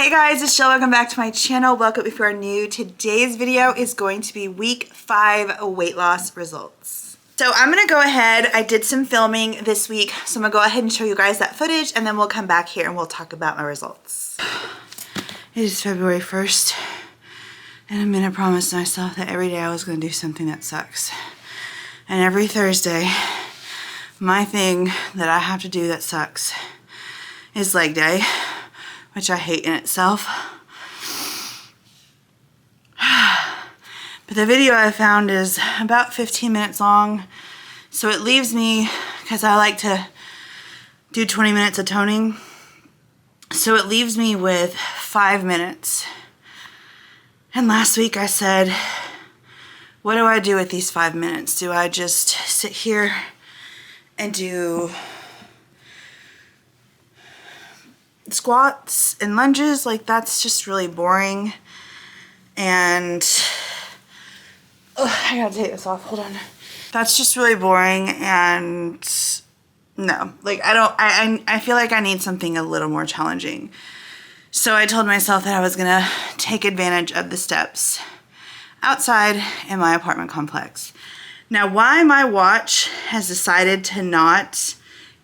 Hey guys, it's Jill. Welcome back to my channel. Welcome if you are new. Today's video is going to be week 5 weight loss results. So I'm gonna go ahead, I did some filming this week, so I'm gonna go ahead and show you guys that footage and then we'll come back here and we'll talk about my results. It is February 1st and I'm gonna promise myself that every day I was gonna do something that sucks. And every Thursday, my thing that I have to do that sucks is leg day, which I hate in itself. But the video I found is about 15 minutes long, so it leaves me, because I like to do 20 minutes of toning, so it leaves me with 5 minutes. And last week I said, what do I do with these 5 minutes? Do I just sit here and do squats and lunges? Like, that's just really boring. And I gotta take this off, hold on. That's just really boring, and no, like I feel like I need something a little more challenging. So I told myself that I was gonna take advantage of the steps outside in my apartment complex. Now, why my watch has decided to not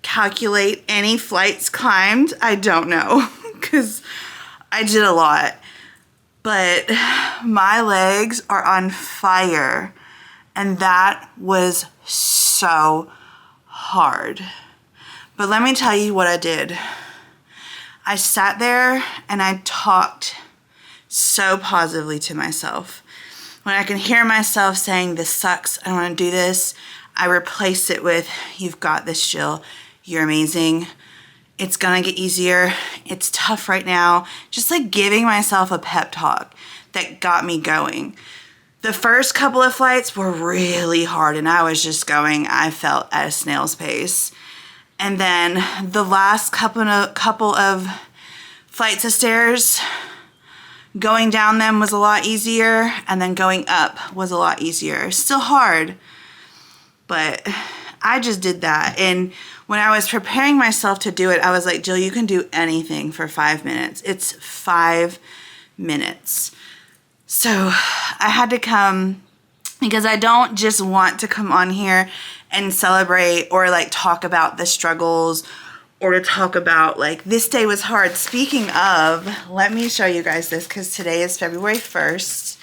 calculate any flights climbed, I don't know, because I did a lot. But my legs are on fire, and that was so hard. But let me tell you what I did. I sat there and I talked so positively to myself. When I can hear myself saying, this sucks, I don't want to do this, I replace it with, you've got this, Jill. You're amazing. It's gonna get easier. It's tough right now. Just like giving myself a pep talk that got me going. The first couple of flights were really hard and I was just going, I felt at a snail's pace. And then the last couple of flights of stairs, going down them was a lot easier, and then going up was a lot easier. Still hard, but I just did that. And when I was preparing myself to do it, I was like, Jill, you can do anything for 5 minutes. It's 5 minutes. So I had to come, because I don't just want to come on here and celebrate or like talk about the struggles or to talk about like, this day was hard. Speaking of, let me show you guys this, because today is February 1st.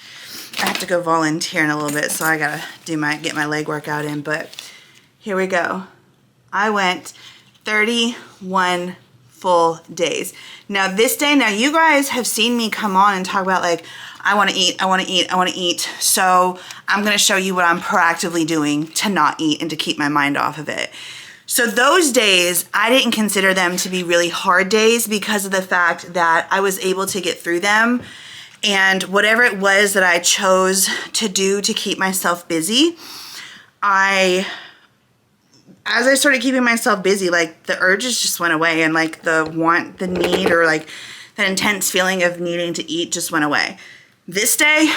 I have to go volunteer in a little bit, so I gotta get my leg workout in, but here we go. I went 31 full days. Now this day, now you guys have seen me come on and talk about like, I wanna eat, I wanna eat, I wanna eat. So I'm gonna show you what I'm proactively doing to not eat and to keep my mind off of it. So those days, I didn't consider them to be really hard days because of the fact that I was able to get through them. And whatever it was that I chose to do to keep myself busy, as I started keeping myself busy, like the urges just went away, and like the need, or like that intense feeling of needing to eat just went away. This day,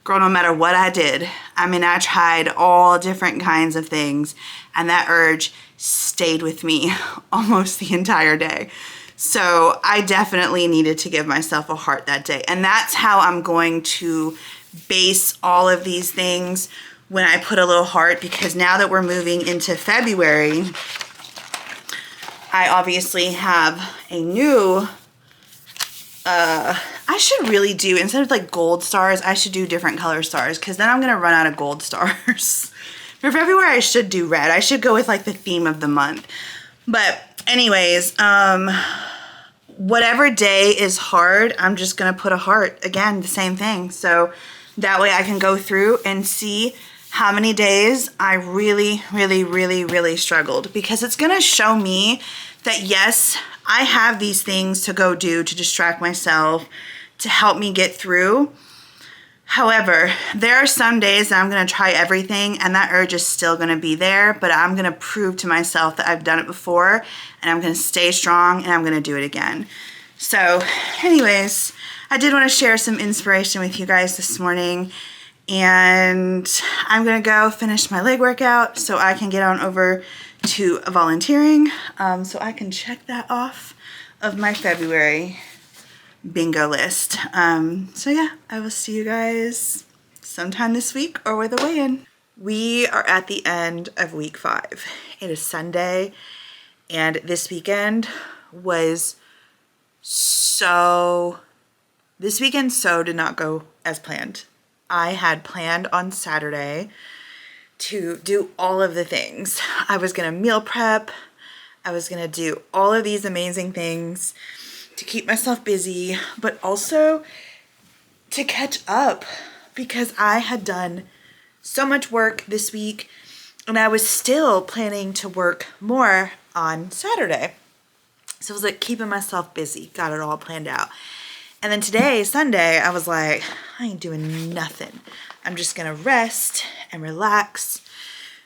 girl, no matter what I did, I mean, I tried all different kinds of things, and that urge stayed with me almost the entire day. So I definitely needed to give myself a heart that day. And that's how I'm going to base all of these things when I put a little heart, because now that we're moving into February, I obviously have a new, I should really do, instead of like gold stars, I should do different color stars, because then I'm gonna run out of gold stars. For February, I should do red. I should go with like the theme of the month. But anyways, whatever day is hard, I'm just gonna put a heart. Again, the same thing. So that way I can go through and see how many days I really, really, really, really struggled, because it's gonna show me that yes, I have these things to go do to distract myself, to help me get through. However, there are some days that I'm gonna try everything and that urge is still gonna be there, but I'm gonna prove to myself that I've done it before, and I'm gonna stay strong, and I'm gonna do it again. So anyways, I did wanna share some inspiration with you guys this morning, and I'm gonna go finish my leg workout so I can get on over to volunteering, so I can check that off of my February. bingo list. So yeah, I will see you guys sometime this week or with a weigh-in. We are at the end of week 5. It is Sunday, and this weekend so did not go as planned. I had planned on Saturday to do all of the things. I was gonna meal prep. I was gonna do all of these amazing things to keep myself busy, but also to catch up because I had done so much work this week and I was still planning to work more on Saturday. So I was like keeping myself busy, got it all planned out. And then today, Sunday, I was like, I ain't doing nothing. I'm just gonna rest and relax,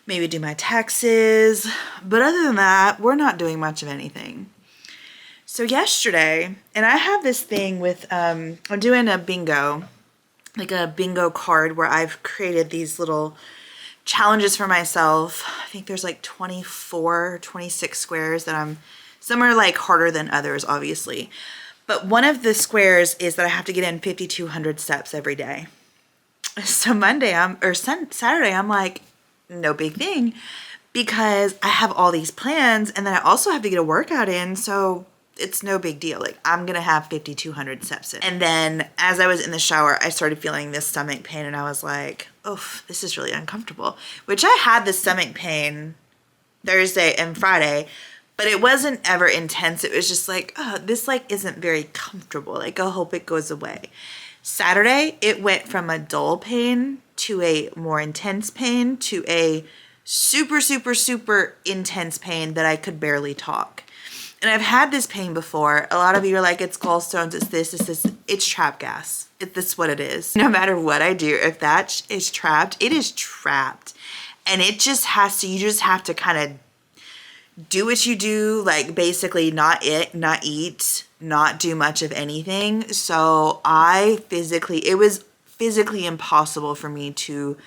maybe do my taxes. But other than that, we're not doing much of anything. So yesterday, and I have this thing with, I'm doing a bingo, like a bingo card where I've created these little challenges for myself. I think there's like 24, 26 squares that some are like harder than others, obviously. But one of the squares is that I have to get in 5,200 steps every day. So Saturday, I'm like, no big thing because I have all these plans and then I also have to get a workout in. So it's no big deal. Like I'm going to have 5,200 steps in. And then as I was in the shower, I started feeling this stomach pain and I was like, oh, this is really uncomfortable, which I had this stomach pain Thursday and Friday, but it wasn't ever intense. It was just like, oh, this like isn't very comfortable. Like I hope it goes away. Saturday, it went from a dull pain to a more intense pain to a super, super, super intense pain that I could barely talk. And I've had this pain before. A lot of you are like, it's gallstones, it's this. It's trap gas. That's what it is. No matter what I do, if that is trapped, it is trapped. And it just you just have to kind of do what you do, like basically not eat, not do much of anything. So it was physically impossible for me to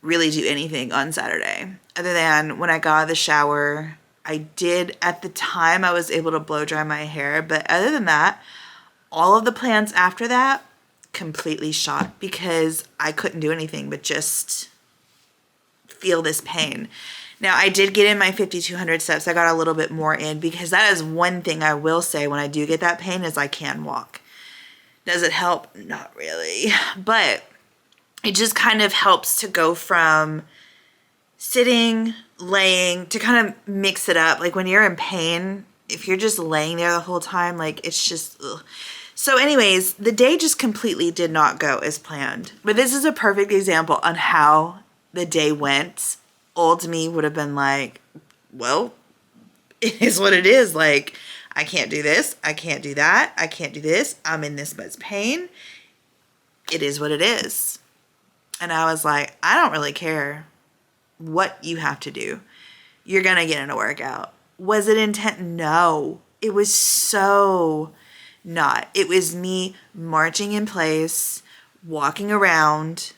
really do anything on Saturday. Other than when I got out of the shower, at the time I was able to blow dry my hair. But other than that, all of the plans after that completely shot because I couldn't do anything but just feel this pain. Now, I did get in my 5,200 steps. I got a little bit more in because that is one thing I will say when I do get that pain is I can walk. Does it help? Not really. But it just kind of helps to go from sitting, laying, to kind of mix it up. Like when you're in pain, if you're just laying there the whole time, like it's just, ugh. So anyways, the day just completely did not go as planned. But this is a perfect example on how the day went. Old me would have been like, well, it is what it is. Like, I can't do this. I can't do that. I can't do this. I'm in this much pain. It is what it is. And I was like, I don't really care what you have to do. You're going to get in a workout. Was it intent? No. It was so not. It was me marching in place, walking around.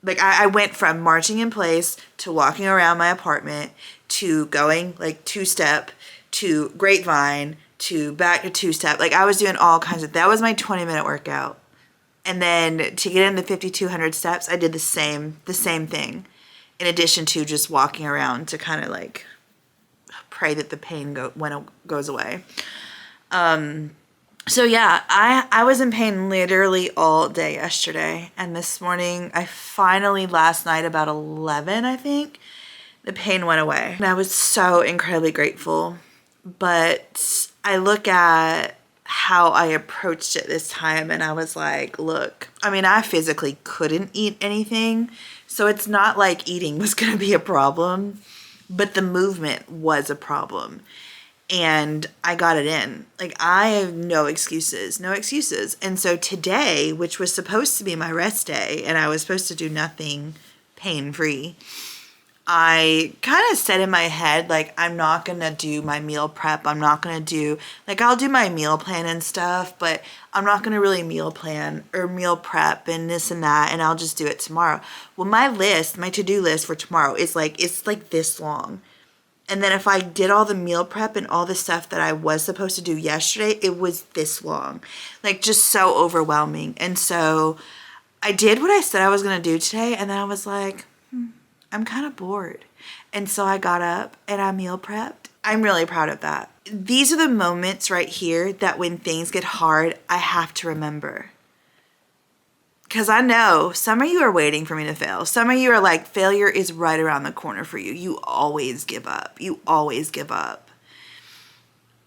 Like I went from marching in place to walking around my apartment to going like 2-step to Grapevine to back to 2-step. Like I was doing all kinds of, that was my 20-minute workout. And then to get into 5,200 steps, I did the same thing in addition to just walking around to kind of like pray that the pain goes away. So yeah, I was in pain literally all day yesterday. And this morning, last night about 11, I think, the pain went away. And I was so incredibly grateful. But I look at how I approached it this time and I was like, look, I mean, I physically couldn't eat anything. So it's not like eating was going to be a problem, but the movement was a problem. And I got it in. Like, I have no excuses. And so today, which was supposed to be my rest day, and I was supposed to do nothing pain-free, I kind of said in my head, like, I'm not going to do my meal prep. I'm not going to do, like, I'll do my meal plan and stuff, but I'm not going to really meal plan or meal prep and this and that, and I'll just do it tomorrow. Well, my to-do list for tomorrow is like, it's like this long. And then if I did all the meal prep and all the stuff that I was supposed to do yesterday, it was this long. Like, just so overwhelming. And so I did what I said I was going to do today. And then I was like, I'm kind of bored. And so I got up and I meal prepped. I'm really proud of that. These are the moments right here that when things get hard, I have to remember. Because I know some of you are waiting for me to fail. Some of you are like, failure is right around the corner for you. You always give up. You always give up.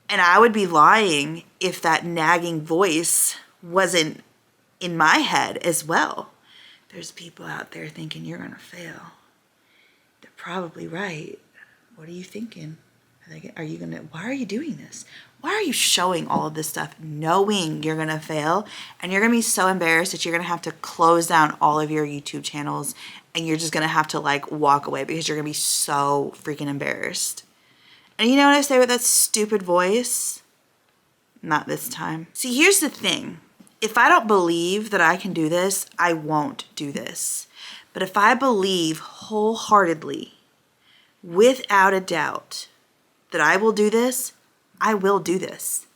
And I would be lying if that nagging voice wasn't in my head as well. There's people out there thinking you're going to fail. They're probably right. What are you thinking? Why are you doing this? Why are you showing all of this stuff knowing you're going to fail? And you're going to be so embarrassed that you're going to have to close down all of your YouTube channels and you're just going to have to like walk away because you're going to be so freaking embarrassed. And you know what I say with that stupid voice? Not this time. See, here's the thing. If I don't believe that I can do this, I won't do this. But if I believe wholeheartedly, without a doubt, that I will do this, I will do this.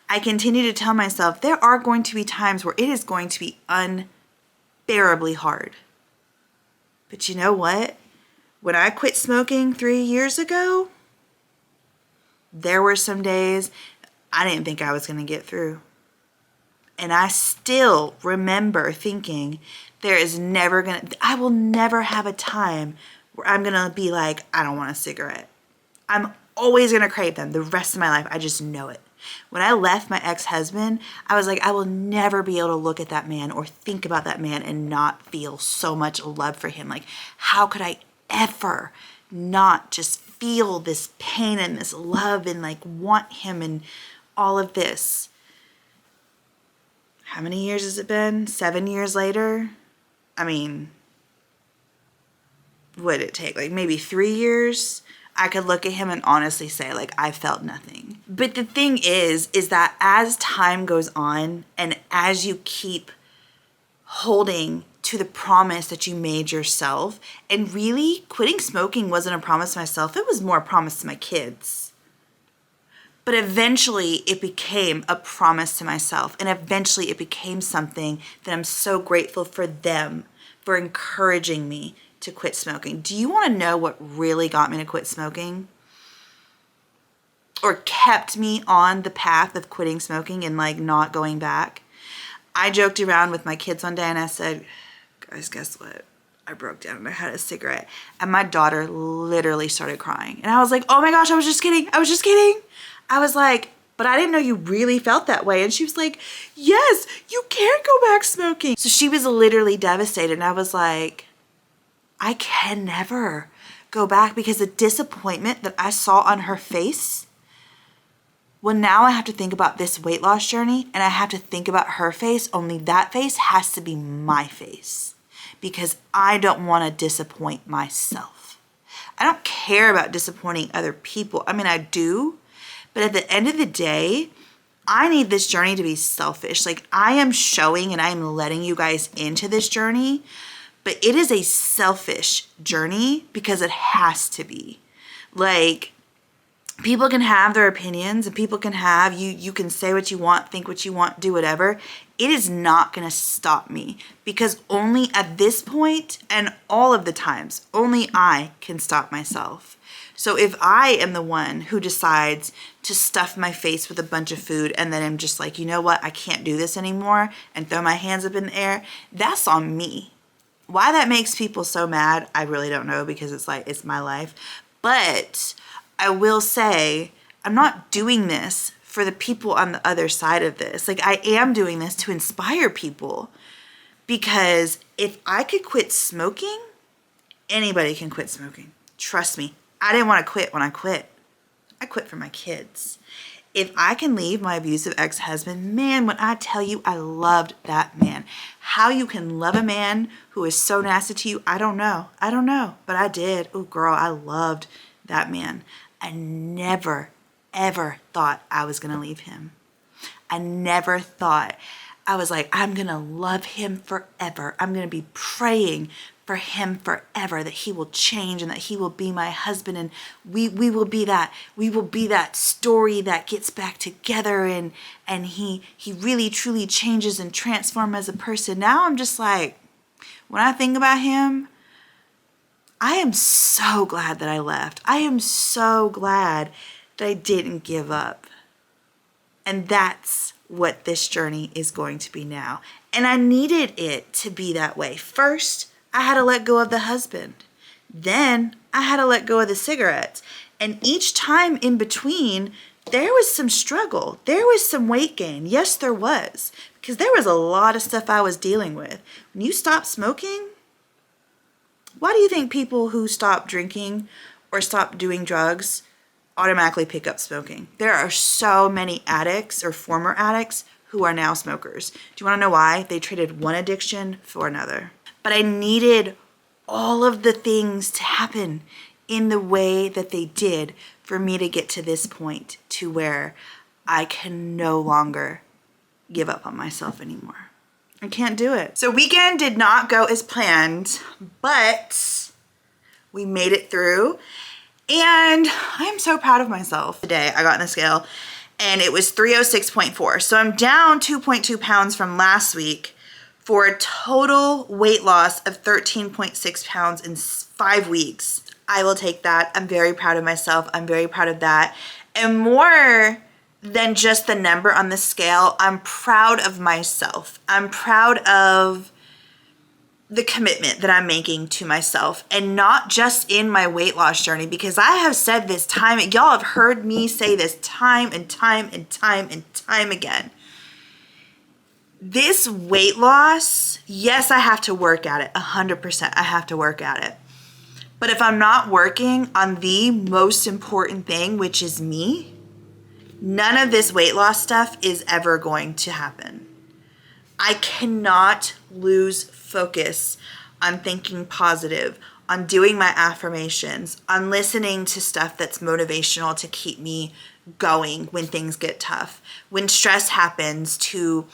I continue to tell myself there are going to be times where it is going to be unbearably hard. But you know what? When I quit smoking 3 years ago, there were some days I didn't think I was going to get through. And I still remember thinking I will never have a time where I'm going to be like, I don't want a cigarette. I'm always going to crave them the rest of my life. I just know it. When I left my ex-husband, I was like, I will never be able to look at that man or think about that man and not feel so much love for him. Like, how could I ever not just feel this pain and this love and like want him and all of this? How many years has it been? 7 years later? I mean, what did it take? Like maybe 3 years? I could look at him and honestly say, like, I felt nothing. But the thing is that as time goes on and as you keep holding to the promise that you made yourself, and really quitting smoking wasn't a promise to myself, it was more a promise to my kids. But eventually it became a promise to myself, and eventually it became something that I'm so grateful for them for encouraging me to quit smoking. Do you want to know what really got me to quit smoking? Or kept me on the path of quitting smoking and like not going back? I joked around with my kids one day and I said, guys, guess what? I broke down and I had a cigarette. And my daughter literally started crying. And I was like, oh my gosh, I was just kidding. I was just kidding. I was like, but I didn't know you really felt that way. And she was like, yes, you can't go back smoking. So she was literally devastated. And I was like, I can never go back because the disappointment that I saw on her face, well, now I have to think about this weight loss journey and I have to think about her face. Only that face has to be my face because I don't want to disappoint myself. I don't care about disappointing other people. I mean, I do, but at the end of the day, I need this journey to be selfish. Like, I am showing and I am letting you guys into this journey, but it is a selfish journey because it has to be. Like, people can have their opinions and people can have, you can say what you want, think what you want, do whatever. It is not going to stop me because only at this point and all of the times, only I can stop myself. So if I am the one who decides to stuff my face with a bunch of food and then I'm just like, you know what, I can't do this anymore and throw my hands up in the air, that's on me. Why that makes people so mad, I really don't know because it's like, it's my life. But I will say, I'm not doing this for the people on the other side of this. Like, I am doing this to inspire people because if I could quit smoking, anybody can quit smoking. Trust me. I didn't want to quit when I quit. I quit for my kids. If I can leave my abusive ex-husband, man, when I tell you I loved that man. How you can love a man who is so nasty to you, I don't know. I don't know, but I did. Oh, girl, I loved that man. I never, ever thought I was going to leave him. I never thought. I was like, I'm going to love him forever. I'm going to be praying for him forever, that he will change and that he will be my husband, and we will be that story that gets back together, and he really truly changes and transforms as a person. Now I'm just like, when I think about him, I am so glad that I left. I am so glad that I didn't give up. And that's what this journey is going to be now. And I needed it to be that way. First, I had to let go of the husband. Then I had to let go of the cigarettes. And each time in between, there was some struggle. There was some weight gain. Yes, there was. Because there was a lot of stuff I was dealing with. When you stop smoking, why do you think people who stop drinking or stop doing drugs automatically pick up smoking? There are so many addicts or former addicts who are now smokers. Do you want to know why? They traded one addiction for another. But I needed all of the things to happen in the way that they did for me to get to this point, to where I can no longer give up on myself anymore. I can't do it. So weekend did not go as planned, but we made it through. And I'm so proud of myself. Today I got on the scale and it was 306.4. So I'm down 2.2 pounds from last week for a total weight loss of 13.6 pounds in 5 weeks. I will take that. I'm very proud of myself. I'm very proud of that. And more than just the number on the scale, I'm proud of myself. I'm proud of the commitment that I'm making to myself, and not just in my weight loss journey, because I have said this time, y'all have heard me say this time and time and time and time again. This weight loss, yes, I have to work at it 100%. I have to work at it. But if I'm not working on the most important thing, which is me, none of this weight loss stuff is ever going to happen. I cannot lose focus on thinking positive, on doing my affirmations, on listening to stuff that's motivational to keep me going when things get tough. When stress happens, to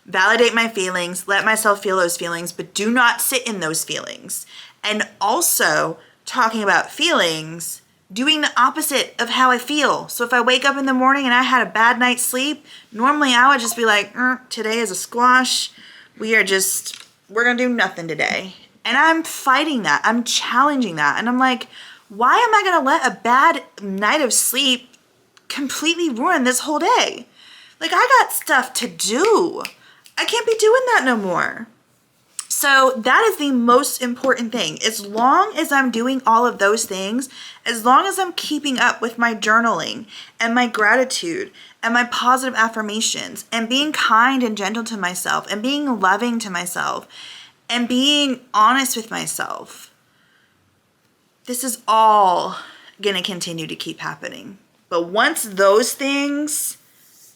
validate my feelings, let myself feel those feelings, but do not sit in those feelings. And also, talking about feelings, doing the opposite of how I feel. So if I wake up in the morning and I had a bad night's sleep, normally I would just be like, today is a squash. We're going to do nothing today. And I'm fighting that. I'm challenging that. And I'm like, why am I going to let a bad night of sleep completely ruin this whole day? Like, I got stuff to do. I can't be doing that no more. So that is the most important thing. As long as I'm doing all of those things, as long as I'm keeping up with my journaling and my gratitude and my positive affirmations and being kind and gentle to myself and being loving to myself and being honest with myself, this is all going to continue to keep happening. But once those things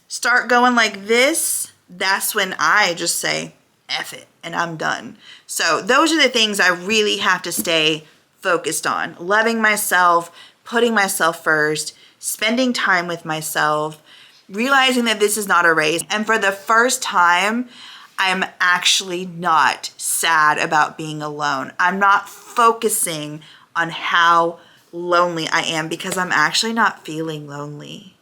start going like this, that's when I just say, F it, and I'm done. So those are the things I really have to stay focused on. Loving myself, putting myself first, spending time with myself, realizing that this is not a race. And for the first time, I'm actually not sad about being alone. I'm not focusing on how lonely I am, because I'm actually not feeling lonely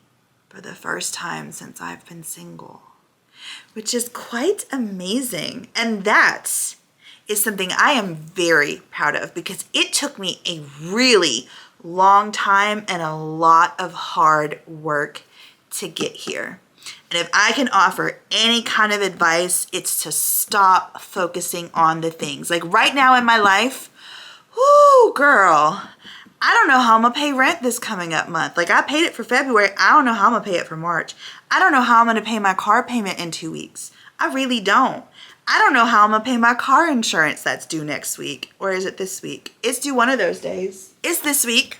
for the first time since I've been single, which is quite amazing. And that is something I am very proud of, because it took me a really long time and a lot of hard work to get here. And if I can offer any kind of advice, it's to stop focusing on the things. Like right now in my life, whoo, girl, I don't know how I'm gonna pay rent this coming up month. Like, I paid it for February. I don't know how I'm gonna pay it for March. I don't know how I'm gonna pay my car payment in 2 weeks. I really don't. I don't know how I'm gonna pay my car insurance that's due next week. Or is it this week? It's due one of those days. It's this week.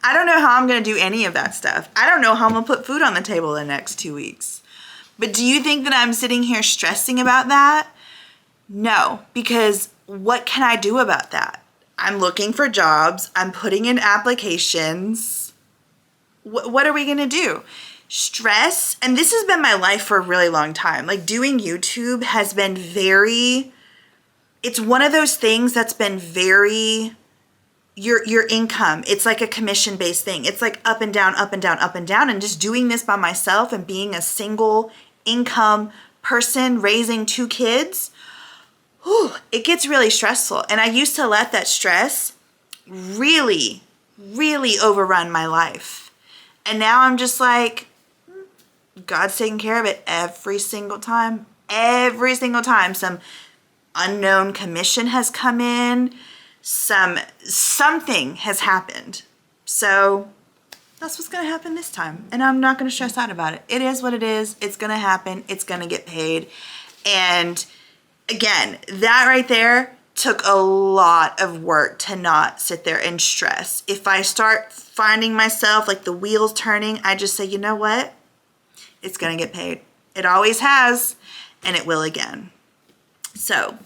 I don't know how I'm gonna do any of that stuff. I don't know how I'm gonna put food on the table the next 2 weeks. But do you think that I'm sitting here stressing about that? No, because what can I do about that? I'm looking for jobs. I'm putting in applications. What are we gonna do? Stress, and this has been my life for a really long time. Like, doing YouTube has been very it's one of those things that's been very, your income, it's like a commission-based thing. It's like up and down, up and down, up and down. And just doing this by myself and being a single income person raising 2 kids, whew, it gets really stressful. And I used to let that stress really, really overrun my life. And now I'm just like, God's taking care of it every single time. Every single time some unknown commission has come in, something has happened. So that's what's going to happen this time. And I'm not going to stress out about it. It is what it is. It's going to happen. It's going to get paid. And again, that right there took a lot of work to not sit there and stress. If I start finding myself like the wheels turning, I just say, you know what? It's going to get paid. It always has, and it will again. So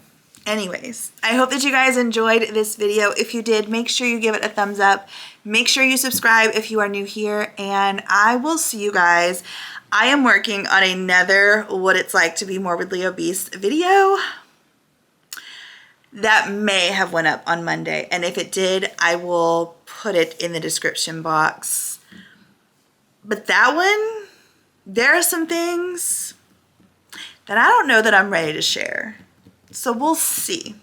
anyways, I hope that you guys enjoyed this video. If you did, make sure you give it a thumbs up. Make sure you subscribe if you are new here, and I will see you guys. I am working on another what it's like to be morbidly obese video that may have went up on Monday. And if it did, I will put it in the description box. But that one, there are some things that I don't know that I'm ready to share. So we'll see.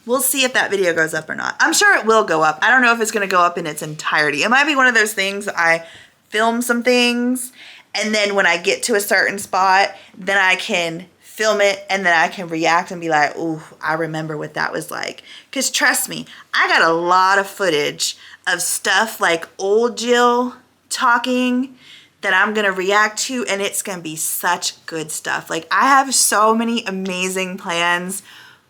We'll see if that video goes up or not. I'm sure it will go up. I don't know if it's going to go up in its entirety. It might be one of those things I film some things, and then when I get to a certain spot, then I can film it, and then I can react and be like, ooh, I remember what that was like. Because trust me, I got a lot of footage of stuff like old Jill talking that I'm going to react to, and it's going to be such good stuff. Like, I have so many amazing plans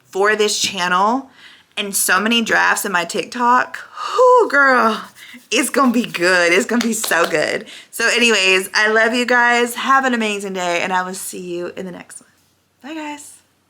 for this channel and so many drafts in my TikTok. Whoo, girl, it's going to be good. It's going to be so good. So anyways, I love you guys. Have an amazing day, and I will see you in the next one. Bye, guys.